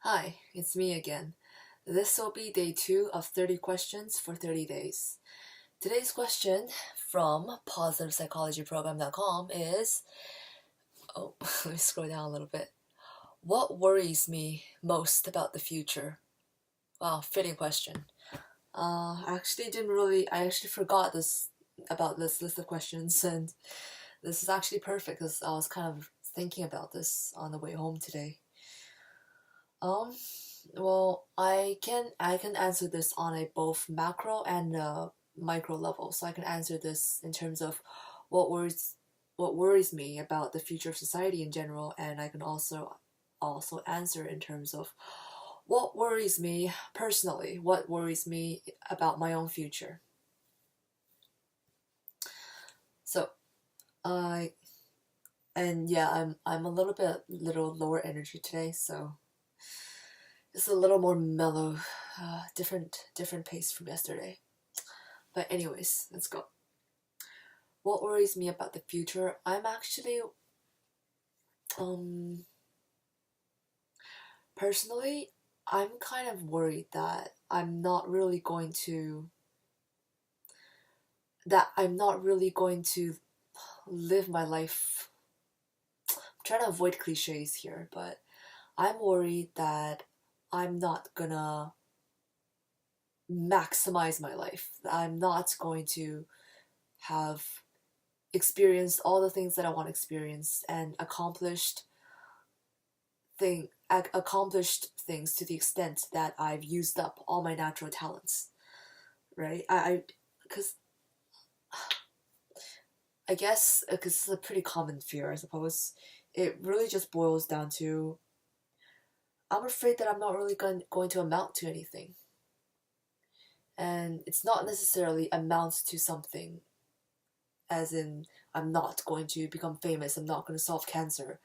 Hi, it's me again. This will be day 2 of 30 questions for 30 days. Today's question from positivepsychologyprogram.com is, let me scroll down a little bit. What worries me most about the future? Wow, fitting question. I actually forgot about this list of questions, and this is actually perfect because I was kind of thinking about this on the way home today. Um, well, I can answer this on a both macro and micro level. So I can answer this in terms of what worries what worries me about the future of society in general, and I can also answer in terms of what worries me personally, what worries me about my own future. So I and yeah, I'm a little lower energy today, so it's a little more mellow, different pace from yesterday. But anyways, let's go. What worries me about the future? I'm actually, um, personally, I'm kind of worried that I'm not really going to live my life. I'm trying to avoid cliches here, but I'm worried that I'm not gonna maximize my life. I'm not going to have experienced all the things that I want to experience and accomplished things to the extent that I've used up all my natural talents, right? Because I guess because it's a pretty common fear, I suppose. It really just boils down to I'm afraid that I'm not really going to amount to anything, and it's not necessarily amounts to something, as in I'm not going to become famous. I'm not going to solve cancer.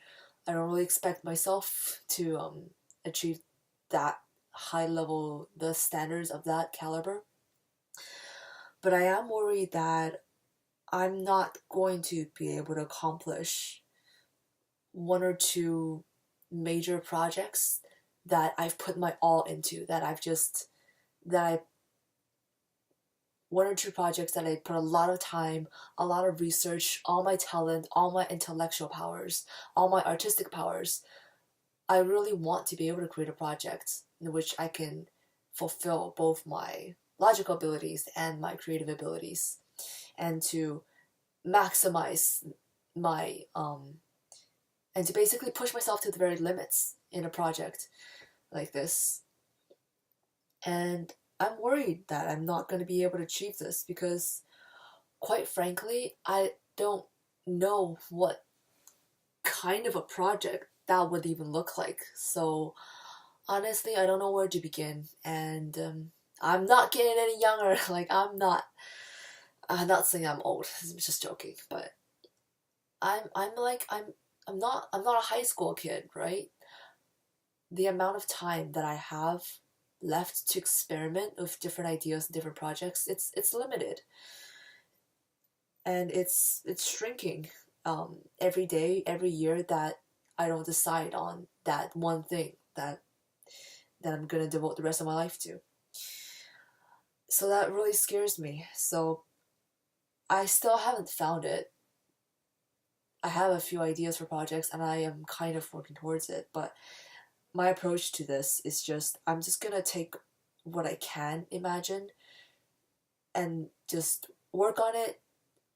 I don't really expect myself to achieve that high level, the standards of that caliber. But I am worried that I'm not going to be able to accomplish one or two major projects that I've put my all into, that I, one or two projects that I put a lot of time, a lot of research, all my talent, all my intellectual powers, all my artistic powers. I really want to be able to create a project in which I can fulfill both my logical abilities and my creative abilities, and to maximize my and to basically push myself to the very limits in a project like this. And I'm worried that I'm not going to be able to achieve this because, quite frankly, I don't know what kind of a project that would even look like. So honestly, I don't know where to begin, and I'm not getting any younger. Like I'm not saying I'm old. I'm just joking, but I'm like I'm not a high school kid, right? The amount of time that I have left to experiment with different ideas and different projects, it's limited, and it's shrinking every day, every year that I don't decide on that one thing that I'm gonna devote the rest of my life to. So that really scares me. So I still haven't found it. I have a few ideas for projects and I am kind of working towards it, but my approach to this is just I'm just gonna take what I can imagine and just work on it,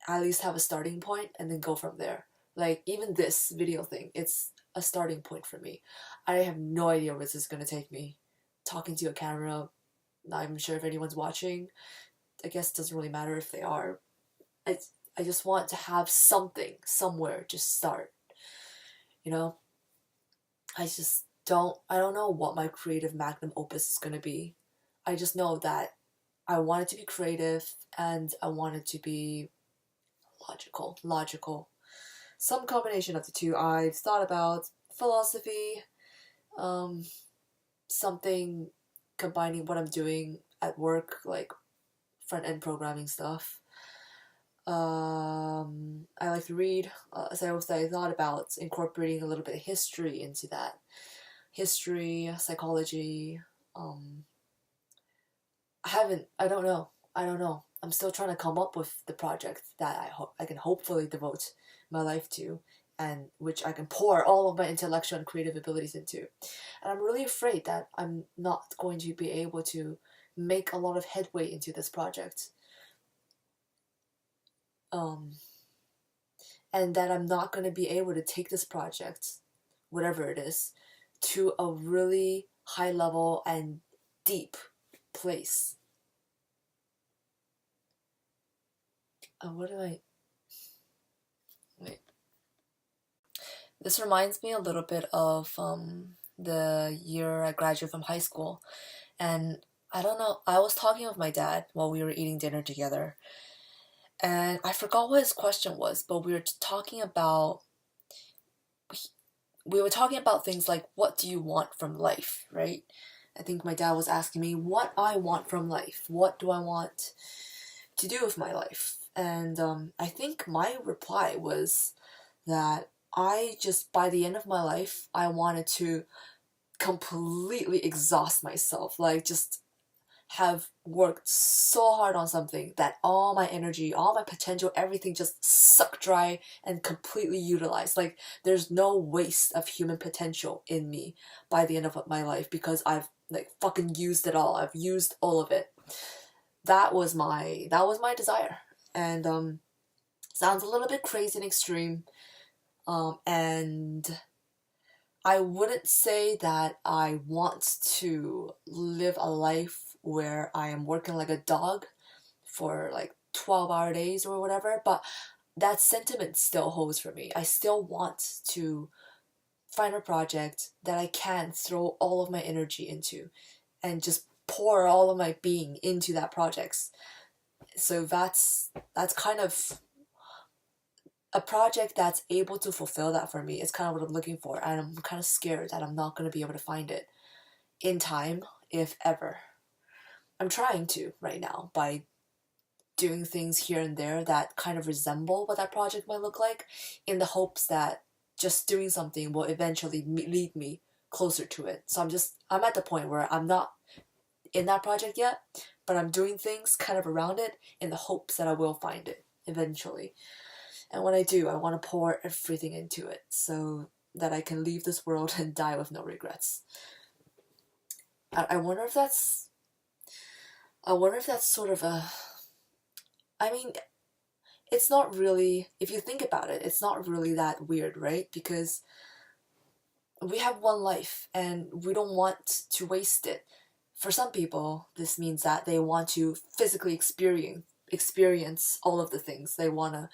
at least have a starting point, and then go from there. Like even this video thing, it's a starting point for me. I have no idea where this is gonna take me. Talking to a camera, not even sure if anyone's watching. I guess it doesn't really matter if they are. I, I just want to have something somewhere to start. You know, I don't know what my creative magnum opus is gonna be. I just know that I want it to be creative and I want it to be logical. Some combination of the two. I've thought about philosophy, um, something combining what I'm doing at work, like front end programming stuff. I like to read, so I thought about incorporating a little bit of history into that. history, psychology. I don't know. I'm still trying to come up with the project that I can hopefully devote my life to, and which I can pour all of my intellectual and creative abilities into. And I'm really afraid that I'm not going to be able to make a lot of headway into this project. And that I'm not going to be able to take this project, whatever it is, to a really high level and deep place. What do I... Wait. This reminds me a little bit of the year I graduated from high school. And I don't know, I was talking with my dad while we were eating dinner together. And I forgot what his question was, but we were talking about things like, what do you want from life, right? I think my dad was asking me what I want from life. What do I want to do with my life? And I think my reply was that by the end of my life, I wanted to completely exhaust myself. Like, just have worked so hard on something that all my energy, all my potential, everything just sucked dry and completely utilized. Like, there's no waste of human potential in me by the end of my life, because I've like fucking used it all. I've used all of it. That was my desire. And sounds a little bit crazy and extreme. And I wouldn't say that I want to live a life where I am working like a dog for like 12-hour days or whatever, but that sentiment still holds for me. I still want to find a project that I can throw all of my energy into and just pour all of my being into that project. So that's kind of a project that's able to fulfill that for me. Is kind of what I'm looking for, and I'm kind of scared that I'm not going to be able to find it in time, if ever. I'm trying to right now by doing things here and there that kind of resemble what that project might look like, in the hopes that just doing something will eventually lead me closer to it. So I'm at the point where I'm not in that project yet, but I'm doing things kind of around it in the hopes that I will find it eventually. And when I do, I want to pour everything into it so that I can leave this world and die with no regrets. I wonder if that's sort of a... I mean, it's not really, if you think about it, it's not really that weird, right? Because we have one life and we don't want to waste it. For some people, this means that they want to physically experience all of the things. They want to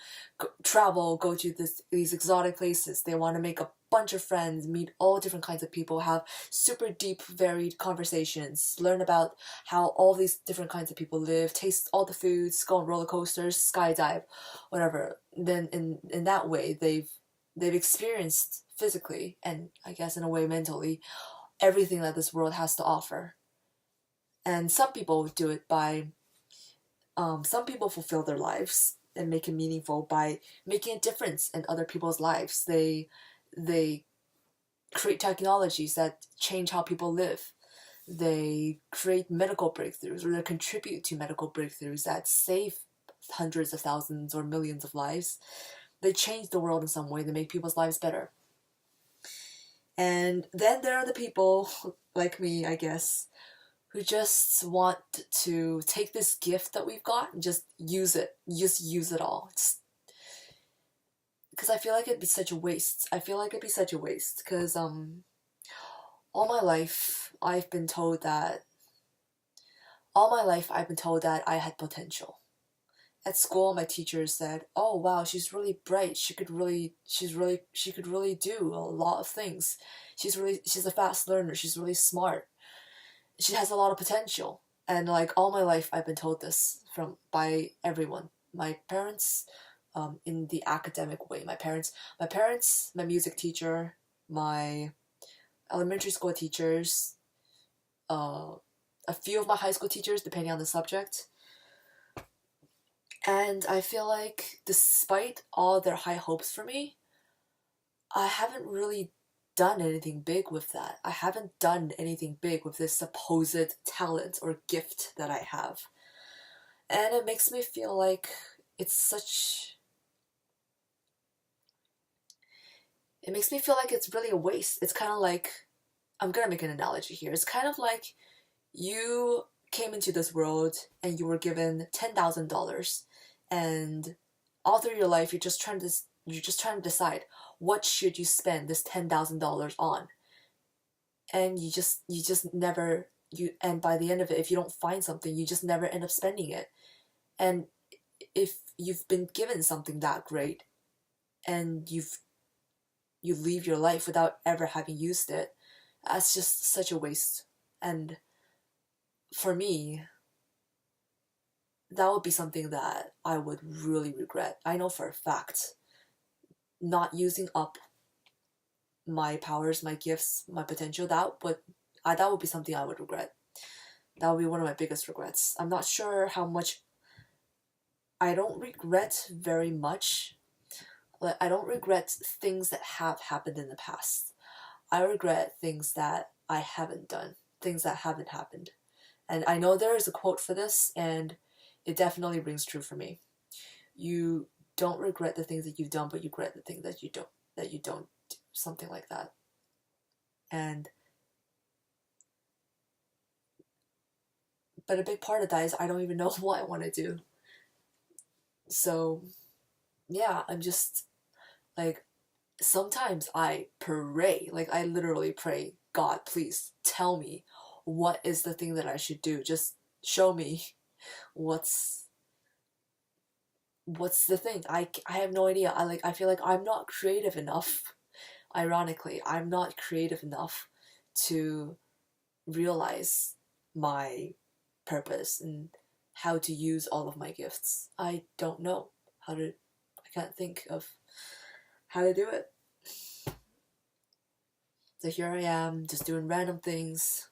travel, go to these exotic places. They want to make a bunch of friends, meet all different kinds of people, have super deep, varied conversations, learn about how all these different kinds of people live, taste all the foods, go on roller coasters, skydive, whatever. Then in that way, they've experienced physically, and I guess in a way mentally, everything that this world has to offer. And some people do it by some people fulfill their lives and make it meaningful by making a difference in other people's lives. They create technologies that change how people live. They create medical breakthroughs, or they contribute to medical breakthroughs that save hundreds of thousands or millions of lives. They change the world in some way. They make people's lives better. And then there are the people like me, I guess, who just want to take this gift that we've got and just use it. Just use it all. Because I feel like it'd be such a waste. Because all my life I've been told that I had potential. At school, my teachers said, "Oh wow, she's really bright. She could really do a lot of things. She's a fast learner. She's really smart. She has a lot of potential." And like all my life, I've been told this by everyone. My parents, in the academic way. My parents, my music teacher, my elementary school teachers, a few of my high school teachers, depending on the subject. And I feel like despite all their high hopes for me, I haven't really done anything big with that. I haven't done anything big with this supposed talent or gift that I have. And it makes me feel like it's such... It makes me feel like it's really a waste. It's kind of like... I'm gonna make an analogy here. It's kind of like you came into this world and you were given $10,000, and all through your life you're just trying to decide what should you spend this $10,000 on, and you just never and by the end of it, if you don't find something, you just never end up spending it. And if you've been given something that great and you leave your life without ever having used it, that's just such a waste. And for me, that would be something that I would really regret. I know for a fact, not using up my powers, my gifts, my potential, that would be something I would regret. That would be one of my biggest regrets. I'm not sure how much. I don't regret very much. Like, I don't regret things that have happened in the past. I regret things that I haven't done, things that haven't happened. And I know there is a quote for this, and it definitely rings true for me. You don't regret the things that you've done, but you regret the things that you don't do, something like that. But a big part of that is I don't even know what I want to do. So yeah, I'm just like, sometimes I pray, like I literally pray, God, please tell me what is the thing that I should do. Just show me what's the thing. I have no idea. I feel like I'm not creative enough. Ironically, I'm not creative enough to realize my purpose and how to use all of my gifts. I don't know how to. I can't think of how to do it. So here I am, just doing random things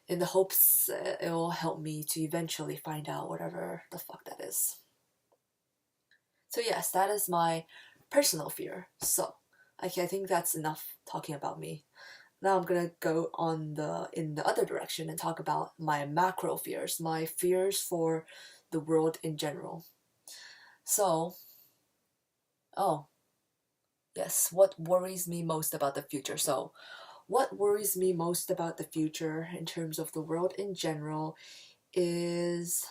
in the hopes it will help me to eventually find out whatever the fuck that is. So yes, that is my personal fear. So I think that's enough talking about me. Now I'm gonna go in the other direction and talk about my macro fears, my fears for the world in general. So, oh, yes, what worries me most about the future? So, what worries me most about the future in terms of the world in general is...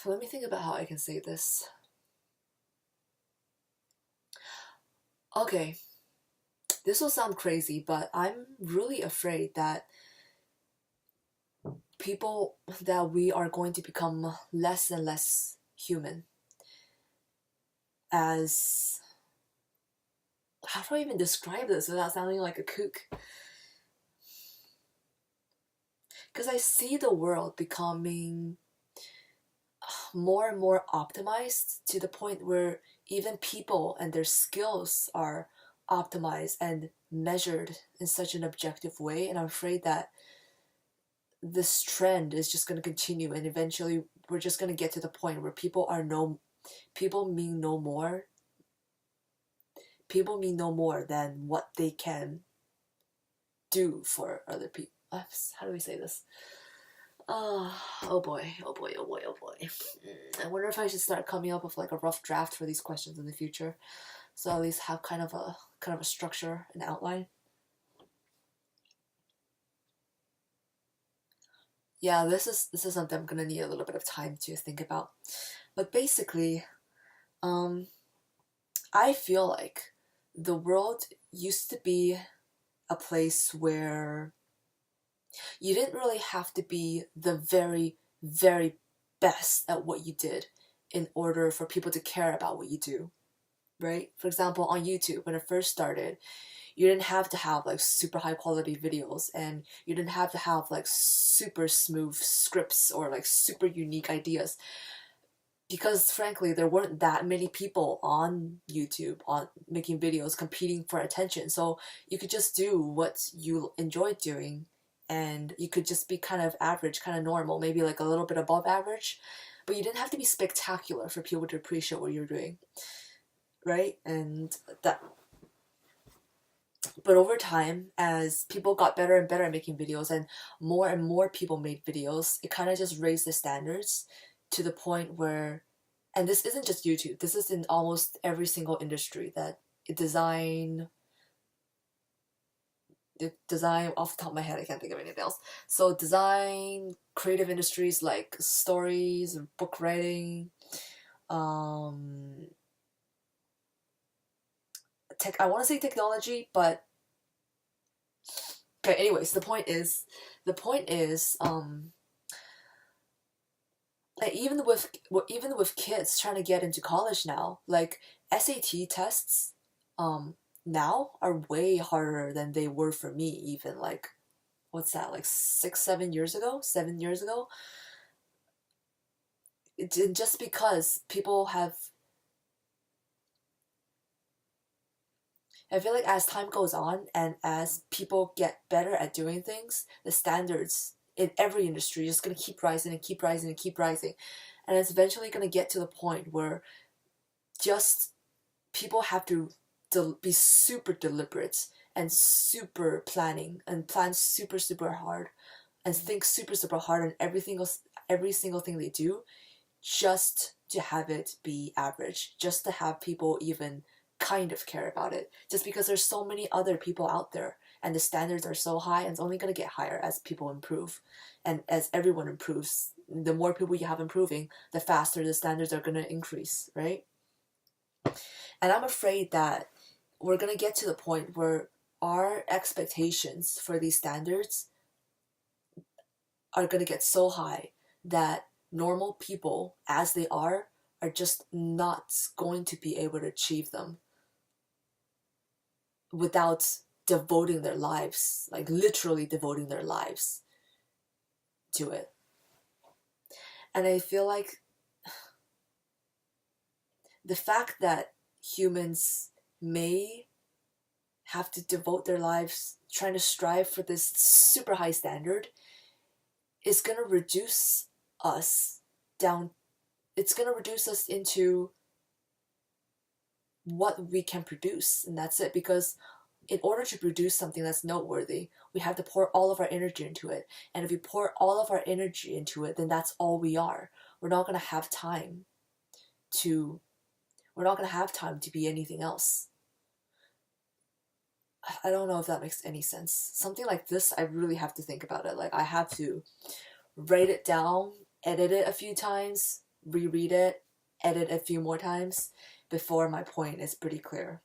Let me think about how I can say this. Okay, this will sound crazy, but I'm really afraid that we are going to become less and less human. As... how do I even describe this without sounding like a kook? Because I see the world becoming more and more optimized to the point where even people and their skills are optimized and measured in such an objective way. And I'm afraid that this trend is just going to continue, and eventually we're just going to get to the point where people mean no more. People mean no more than what they can do for other people. How do we say this? Oh boy. I wonder if I should start coming up with like a rough draft for these questions in the future, so at least have kind of a structure and outline. Yeah, this is something I'm gonna need a little bit of time to think about. But basically, I feel like the world used to be a place where you didn't really have to be the very, very best at what you did in order for people to care about what you do, right? For example, on YouTube, when it first started, you didn't have to have like super high quality videos, and you didn't have to have like super smooth scripts or like super unique ideas, because frankly there weren't that many people on YouTube on making videos competing for attention. So you could just do what you enjoyed doing, and you could just be kind of average, kind of normal, maybe like a little bit above average, but you didn't have to be spectacular for people to appreciate what you're doing. right? And that, but over time, as people got better and better at making videos and more people made videos, it kind of just raised the standards to the point where, and this isn't just YouTube, this is in almost every single industry, that design, off the top of my head, I can't think of anything else. So design, creative industries like stories, book writing, um, I want to say technology, but okay. Anyways, the point is, like even with kids trying to get into college now, like SAT tests, now are way harder than they were for me. Even like, what's that, like 6 7 years ago, 7 years ago. Just because people have, I feel like as time goes on and as people get better at doing things, the standards in every industry is going to keep rising and keep rising and keep rising. And it's eventually going to get to the point where just people have to be super deliberate and super planning and plan super, super hard and think super, super hard on every single thing they do, just to have it be average, just to have people even kind of care about it, just because there's so many other people out there and the standards are so high, and it's only going to get higher as people improve and as everyone improves. The more people you have improving, the faster the standards are going to increase, right? And I'm afraid that we're going to get to the point where our expectations for these standards are going to get so high that normal people, as they are just not going to be able to achieve them without devoting their lives, like literally devoting their lives to it. And I feel like the fact that humans may have to devote their lives trying to strive for this super high standard is going to reduce us down. It's going to reduce us into what we can produce, and that's it. Because in order to produce something that's noteworthy, we have to pour all of our energy into it. And if we pour all of our energy into it, then that's all we are. We're not going to have time to be anything else. I don't know if that makes any sense. Something like this, I really have to think about it. Like, I have to write it down, edit it a few times, reread it, edit a few more times before my point is pretty clear.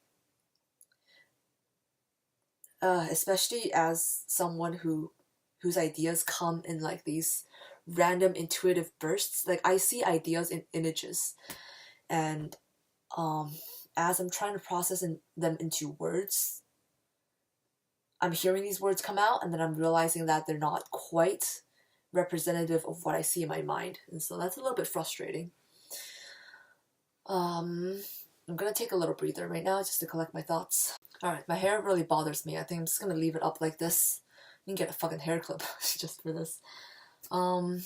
Especially as someone whose ideas come in like these random intuitive bursts. Like, I see ideas in images, and as I'm trying to process them into words, I'm hearing these words come out, and then I'm realizing that they're not quite representative of what I see in my mind, and so that's a little bit frustrating. I'm gonna take a little breather right now just to collect my thoughts. Alright, my hair really bothers me. I think I'm just gonna leave it up like this. You can get a fucking hair clip just for this. Hi.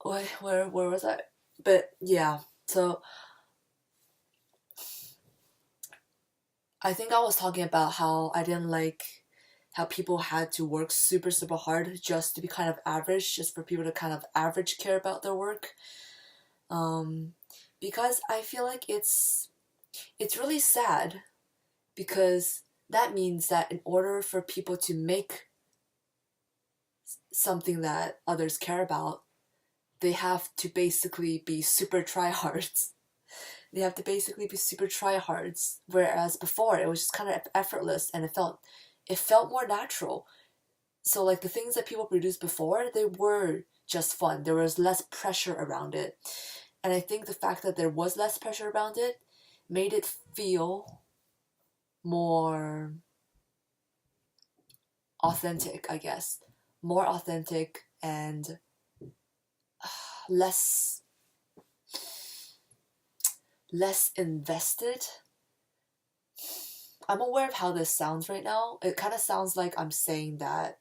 Where was I? But yeah, so I think I was talking about how I didn't like how people had to work super, super hard just to be kind of average, just for people to kind of average care about their work. Because I feel like it's really sad, because that means that in order for people to make something that others care about, they have to basically be super tryhards. They have to basically be super tryhards, whereas before it was just kind of effortless and it felt more natural. So like the things that people produced before, they were just fun. There was less pressure around it. And I think the fact that there was less pressure around it made it feel more authentic, I guess. More authentic and less invested. I'm aware of how this sounds right now. It kind of sounds like I'm saying that.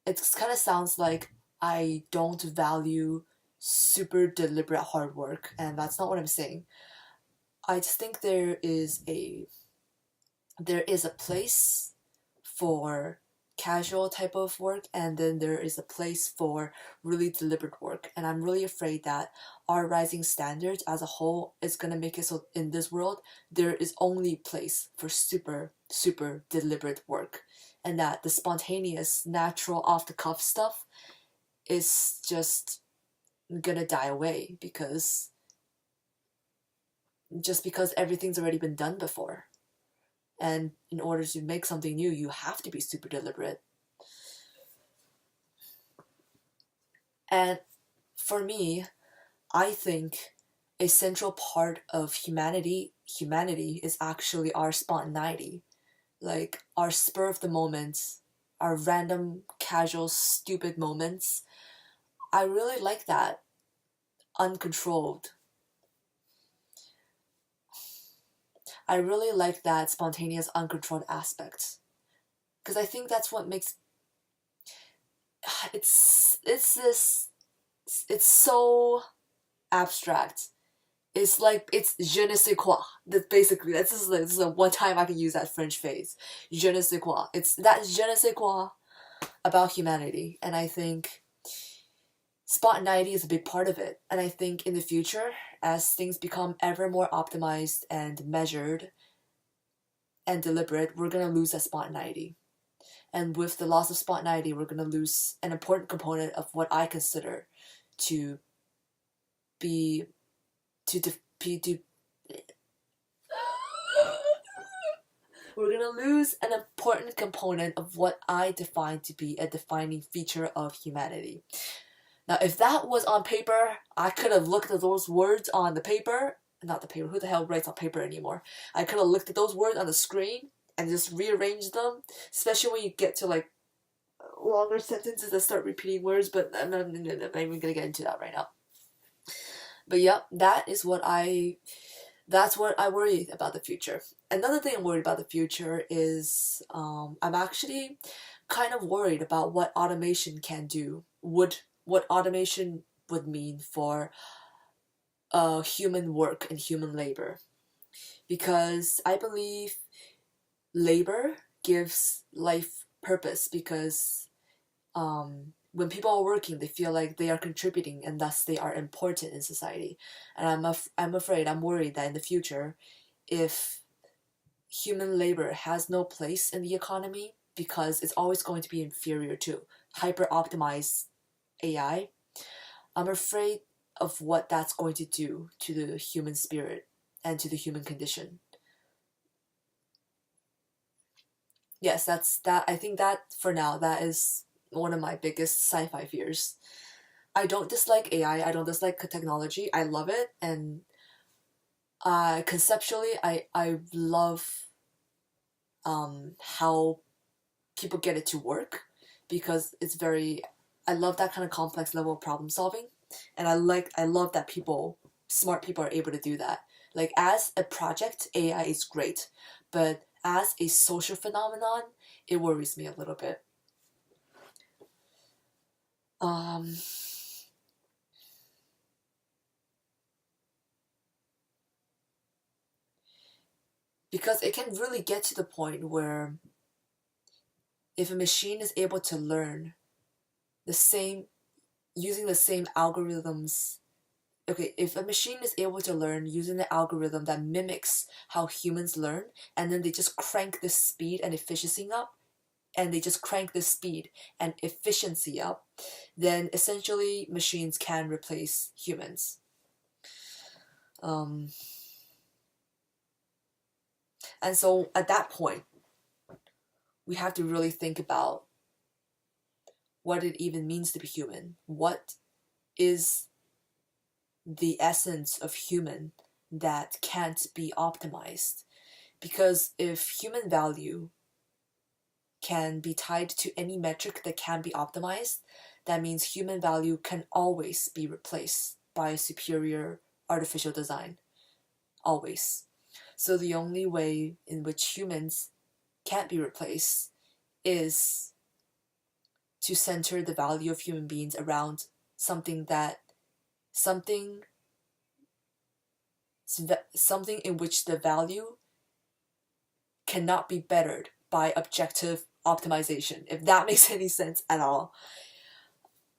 It kind of sounds like I don't value super deliberate hard work, and that's not what I'm saying. I just think there is a place for casual type of work, and then there is a place for really deliberate work. And I'm really afraid that our rising standards as a whole is going to make it so in this world there is only place for super deliberate work, and that the spontaneous natural off the cuff stuff is just gonna die away because everything's already been done before. And in order to make something new, you have to be super deliberate. And for me, I think a central part of humanity is actually our spontaneity. Like our spur of the moment, our random, casual, stupid moments. I really like that uncontrolled. I really like that spontaneous, uncontrolled aspect. Because I think that's what makes it's so abstract. It's like it's je ne sais quoi. That basically this is the one time I can use that French phrase. Je ne sais quoi. It's that je ne sais quoi about humanity, and I think spontaneity is a big part of it. And I think in the future, as things become ever more optimized and measured and deliberate, we're gonna lose that spontaneity. And with the loss of spontaneity, we're gonna lose an important component of what I consider to be to we're gonna lose an important component of what I define to be a defining feature of humanity. Now, if that was on paper, I could have looked at those words on the paper. Not the paper, who the hell writes on paper anymore? I could have looked at those words on the screen and just rearranged them, especially when you get to like longer sentences that start repeating words, but I'm not even gonna get into that right now. But yeah, that's what I worry about the future. Another thing I'm worried about the future is I'm actually kind of worried about what automation can do. What automation would mean for human work and human labor. Because I believe labor gives life purpose, because when people are working, they feel like they are contributing and thus they are important in society. And I'm worried that in the future, if human labor has no place in the economy because it's always going to be inferior to hyper optimized AI, I'm afraid of what that's going to do to the human spirit and to the human condition. Yes, that's that. I think that for now, that is one of my biggest sci-fi fears. I don't dislike AI. I don't dislike technology. I love it, and conceptually, I love how people get it to work, because it's very. I love that kind of complex level of problem solving, and I love that smart people are able to do that. Like as a project, AI is great, but as a social phenomenon, it worries me a little bit. Um, because it can really get to the point where if a machine is able to learn the same using the same algorithms. Okay, if a machine is able to learn using the algorithm that mimics how humans learn, and then they just crank the speed and efficiency up, and they just crank the speed and efficiency up, then essentially machines can replace humans. Um, and so at that point, we have to really think about what it even means to be human. What is the essence of human that can't be optimized? Because if human value can be tied to any metric that can be optimized, that means human value can always be replaced by a superior artificial design. Always. So the only way in which humans can't be replaced is to center the value of human beings around something that something something in which the value cannot be bettered by objective optimization, if that makes any sense at all.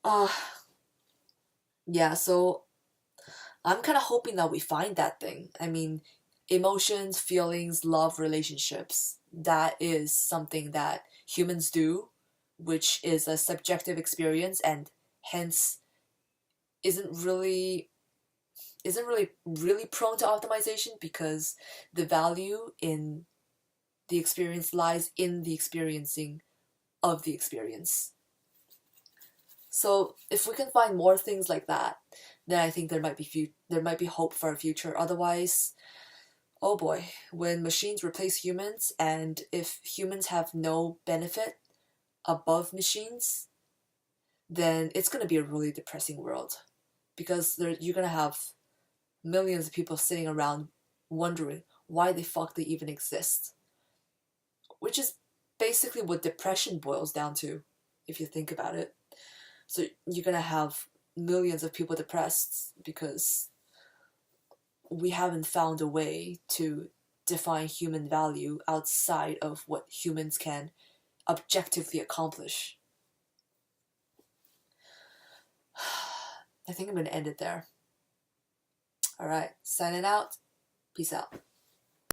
Uh yeah, so I'm kind of hoping that we find that thing. I mean, emotions, feelings, love, relationships, that is something that humans do, which is a subjective experience and hence isn't really really prone to optimization, because the value in the experience lies in the experiencing of the experience. So if we can find more things like that, then I think there might be hope for a future. Otherwise, oh boy, when machines replace humans and if humans have no benefit above machines, then it's going to be a really depressing world, because you're going to have millions of people sitting around wondering why the fuck they even exist, which is basically what depression boils down to, if you think about it. So you're gonna have millions of people depressed because we haven't found a way to define human value outside of what humans can objectively accomplish. I think I'm gonna end it there. All right, signing out. Peace out.